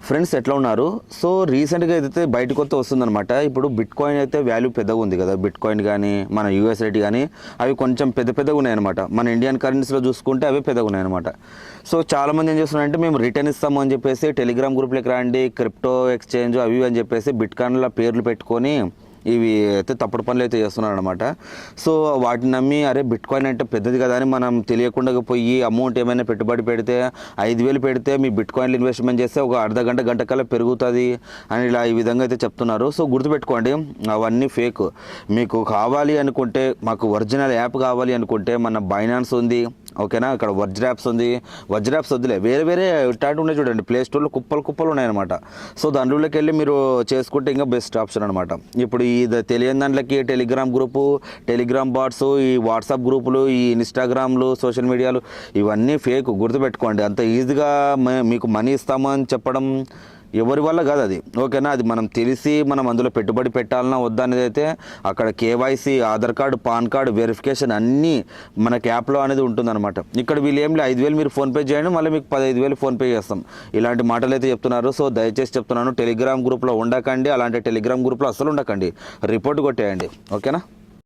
Friends ఎట్లా ఉన్నారు? So రీసెంట్గా అయితే బయటకు వస్తే వస్తుందన్నమాట. ఇప్పుడు బిట్ కాయిన్ అయితే వాల్యూ పెద్దగా ఉంది కదా. బిట్ కాయిన్ కానీ మన యూఎస్ఐటీ కానీ అవి కొంచెం పెద్దగా ఉన్నాయన్నమాట. మన ఇండియన్ కరెన్సీలో చూసుకుంటే అవి పెద్దగా ఉన్నాయన్నమాట. సో చాలామంది ఏం చేస్తున్నారంటే మేము రిటర్న్ ఇస్తాము అని చెప్పేసి టెలిగ్రామ్ గ్రూప్లోకి రండి, క్రిప్టో ఎక్స్చేంజ్ అవి అని చెప్పేసి బిట్ కాయిన్ల పేర్లు పెట్టుకొని ఇవి అయితే తప్పుడు పనులు అయితే చేస్తున్నారు అనమాట. సో వాటిని నమ్మి అరే బిట్ కాయిన్ అంటే పెద్దది కదా అని మనం తెలియకుండా పోయి అమౌంట్ ఏమైనా పెట్టుబడి పెడితే 5,000 పెడితే మీ బిట్ కాయిన్లు ఇన్వెస్ట్మెంట్ చేస్తే ఒక గంట కల్లా పెరుగుతుంది అని ఇలా ఈ విధంగా అయితే చెప్తున్నారు. సో గుర్తుపెట్టుకోండి, అవన్నీ ఫేక్. మీకు కావాలి అనుకుంటే, మాకు ఒరిజినల్ యాప్ కావాలి అనుకుంటే మన బైనాన్స్ ఉంది, ఓకేనా, ఇక్కడ వజ్రాప్స్ ఉంది. వజ్రాప్స్ వద్దులే, వేరే ఇట్లాంటి ఉన్నాయి చూడండి, ప్లే స్టోర్లో కుప్పలు ఉన్నాయన్నమాట. సో దాంట్లోకి వెళ్ళి మీరు చేసుకుంటే ఇంకా బెస్ట్ ఆప్షన్ అనమాట. ఇప్పుడు ఇది తెలియని దాంట్లోకి టెలిగ్రామ్ గ్రూపు, టెలిగ్రామ్ బాట్స్, ఈ వాట్సాప్ గ్రూపులు, ఈ ఇన్స్టాగ్రామ్లు, సోషల్ మీడియాలు ఇవన్నీ ఫేక్. గుర్తుపెట్టుకోండి, అంత ఈజీగా మీకు మనీ ఇస్తామని చెప్పడం ఎవరి వల్ల కాదు అది, ఓకేనా. అది మనం తెలిసి మనం అందులో పెట్టుబడి పెట్టాలన్నా వద్దా అనేది అయితే అక్కడ KYC, Aadhaar card, pan card verification అన్నీ మనకి యాప్లో అనేది ఉంటుందన్నమాట. ఇక్కడ వీళ్ళు ఏం 5,000 మీరు ఫోన్పే చేయండి, మళ్ళీ మీకు 15,000 ఫోన్పే చేస్తాం, ఇలాంటి మాటలు అయితే చెప్తున్నారు. సో దయచేసి చెప్తున్నాను, టెలిగ్రామ్ గ్రూప్లో ఉండకండి, అలాంటి టెలిగ్రామ్ గ్రూప్లో అస్సలు ఉండకండి, రిపోర్ట్ కొట్టేయండి, ఓకేనా.